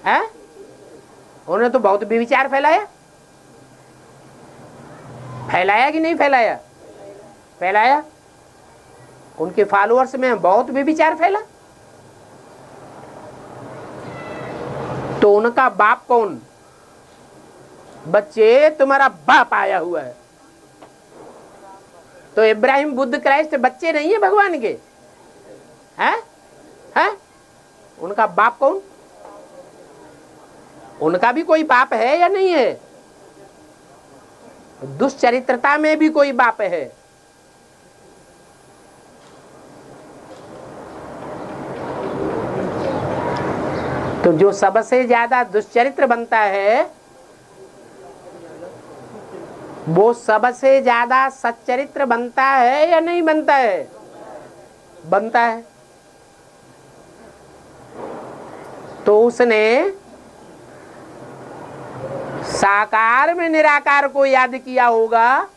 हैं? उन्होंने तो बहुत विचार फैलाया, फैलाया कि नहीं फैलाया? फैलाया। उनके फॉलोअर्स में बहुत विचार फैला। तो उनका बाप कौन? बच्चे तुम्हारा बाप आया हुआ है। तो इब्राहिम, बुद्ध, क्राइस्ट बच्चे नहीं है भगवान के? हैं? हैं? उनका बाप कौन? उनका भी कोई बाप है या नहीं है? दुष्चरित्रता में भी कोई बाप है। तो जो सबसे ज्यादा दुष्चरित्र बनता है वो सबसे ज्यादा सच्चरित्र बनता है या नहीं बनता है? बनता है। तो उसने साकार में निराकार को याद किया होगा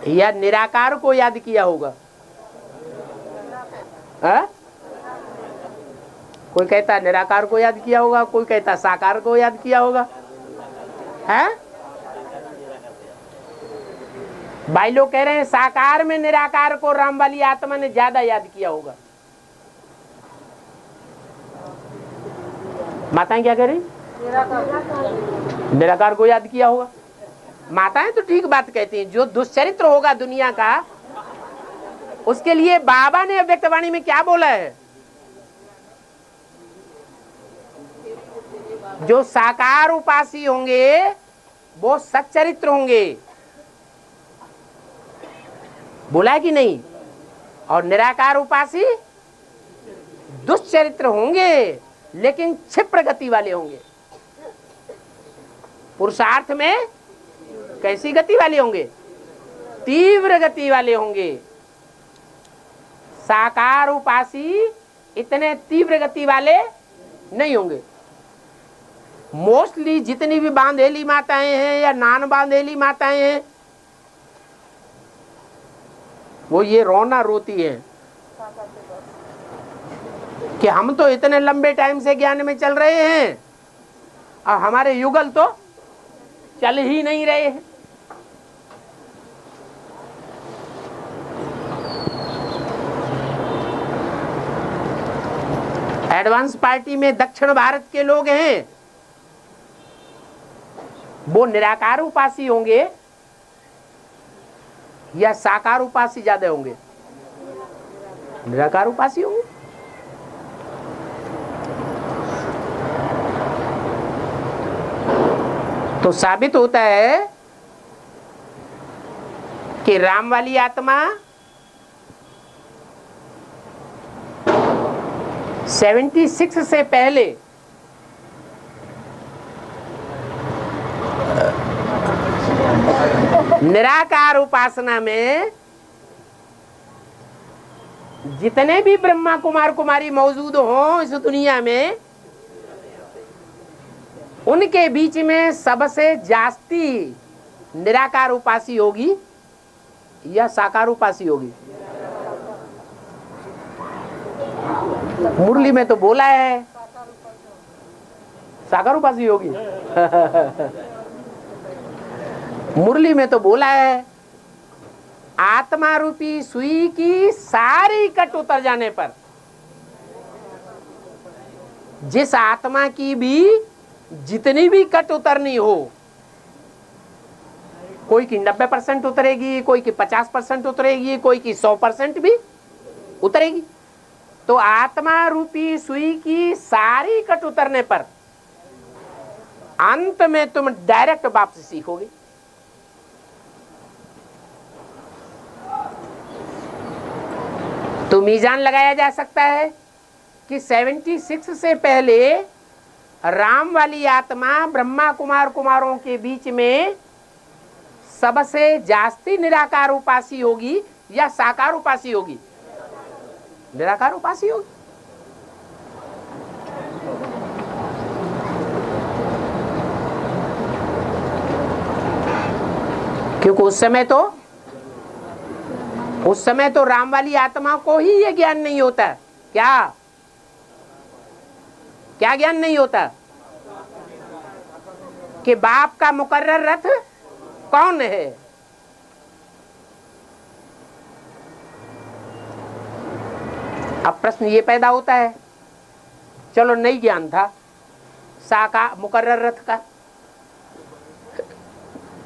या निराकार को याद किया होगा? है? कोई कहता निराकार को याद किया होगा, कोई कहता साकार को याद किया होगा। है? भाई लोग कह रहे हैं साकार में निराकार को राम वाली आत्मा ने ज्यादा याद किया होगा। माताएं क्या कह रही? निराकार को याद किया होगा। माताएं तो ठीक बात कहती हैं। जो दुष्चरित्र होगा दुनिया का, उसके लिए बाबा ने अव्यक्तवाणी में क्या बोला है? जो साकार उपासी होंगे वो सच्चरित्र होंगे, बोला है कि नहीं? और निराकार उपासी दुष्चरित्र होंगे लेकिन क्षिप्र गति वाले होंगे। पुरुषार्थ में कैसी गति वाले होंगे? तीव्र गति वाले होंगे। साकार उपासी इतने तीव्र गति वाले नहीं होंगे। मोस्टली जितनी भी बांधेली माताएं हैं या नान बांधेली माताएं हैं वो ये रोना रोती हैं कि हम तो इतने लंबे टाइम से ज्ञान में चल रहे हैं और हमारे युगल तो चल ही नहीं रहे हैं। एडवांस पार्टी में दक्षिण भारत के लोग हैं, वो निराकार उपासी होंगे या साकार उपासी ज्यादा होंगे? निराकार उपासी होंगे। तो साबित होता है कि राम वाली आत्मा 76 से पहले निराकार उपासना में जितने भी ब्रह्मा कुमार कुमारी मौजूद हों इस दुनिया में, उनके बीच में सबसे जास्ती निराकार उपासी होगी या साकार उपासी होगी? मुरली में तो बोला है साकार उपासी होगी। मुरली में तो बोला है आत्मा रूपी सुई की सारी कट उतर जाने पर, जिस आत्मा की भी जितनी भी कट उतरनी हो, कोई की 90% उतरेगी, कोई की 50% उतरेगी, कोई की 100% भी उतरेगी, तो आत्मा रूपी सुई की सारी कट उतरने पर अंत में तुम डायरेक्ट वापसी सीखोगे। तो मीजान लगाया जा सकता है कि 76 से पहले राम वाली आत्मा ब्रह्मा कुमार कुमारों के बीच में सबसे जास्ती निराकार उपासी होगी या साकार उपासी होगी? निराकार उपासी होगी। क्योंकि उस समय तो राम वाली आत्मा को ही ये ज्ञान नहीं होता। क्या ज्ञान नहीं होता? कि बाप का मुकर्रर रथ कौन है। अब प्रश्न ये पैदा होता है, चलो नहीं ज्ञान था साकार मुकर्रर रथ का,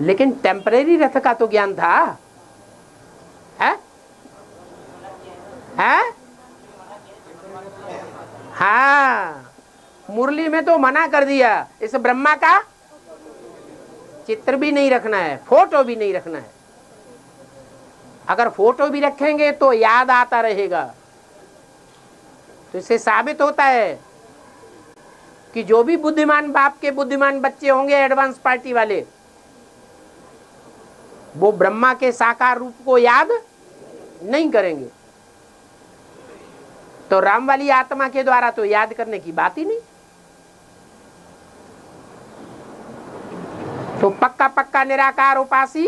लेकिन टेम्परेरी रथ का तो ज्ञान था, है? हाँ, मुरली में तो मना कर दिया, इस ब्रह्मा का चित्र भी नहीं रखना है, फोटो भी नहीं रखना है। अगर फोटो भी रखेंगे तो याद आता रहेगा। तो इससे साबित होता है कि जो भी बुद्धिमान बाप के बुद्धिमान बच्चे होंगे एडवांस पार्टी वाले, वो ब्रह्मा के साकार रूप को याद नहीं करेंगे। तो राम वाली आत्मा के द्वारा तो याद करने की बात ही नहीं। तो पक्का पक्का निराकार उपासी,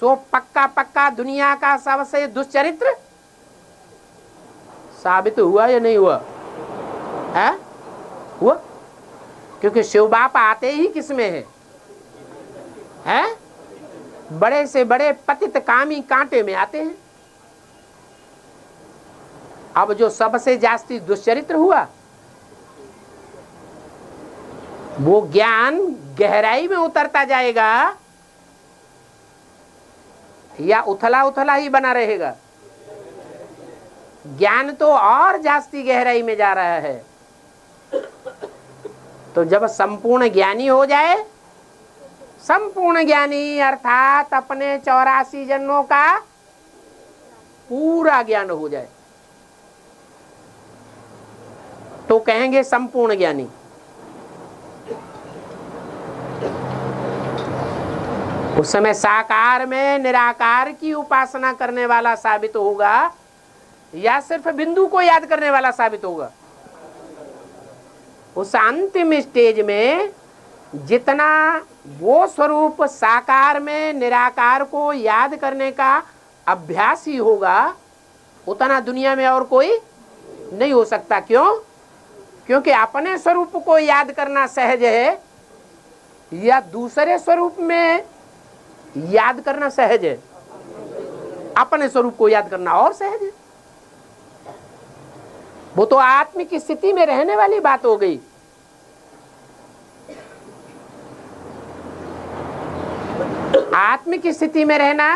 सो पक्का पक्का दुनिया का सबसे दुष्चरित्र साबित हुआ या नहीं हुआ? है? हुआ। क्योंकि शिव बाप आते ही किसमें है? बड़े से बड़े पतित कामी कांटे में आते हैं। अब जो सबसे जास्ती दुष्चरित्र हुआ, वो ज्ञान गहराई में उतरता जाएगा या उथला उथला ही बना रहेगा? ज्ञान तो और जास्ती गहराई में जा रहा है। तो जब संपूर्ण ज्ञानी हो जाए, संपूर्ण ज्ञानी अर्थात अपने 84 जन्मों का पूरा ज्ञान हो जाए, तो कहेंगे संपूर्ण ज्ञानी। उस समय साकार में निराकार की उपासना करने वाला साबित होगा या सिर्फ बिंदु को याद करने वाला साबित होगा? उस अंतिम स्टेज में जितना वो स्वरूप साकार में निराकार को याद करने का अभ्यास ही होगा, उतना दुनिया में और कोई नहीं हो सकता। क्यों? क्योंकि अपने स्वरूप को याद करना सहज है या दूसरे स्वरूप में याद करना सहज है? अपने स्वरूप को याद करना और सहज है। वो तो आत्मिक स्थिति में रहने वाली बात हो गई। आत्मिक स्थिति में रहना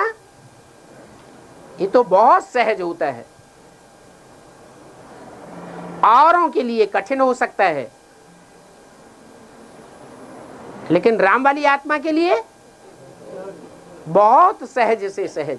ये तो बहुत सहज होता है, औरों के लिए कठिन हो सकता है, लेकिन राम वाली आत्मा के लिए बहुत सहज से सहज।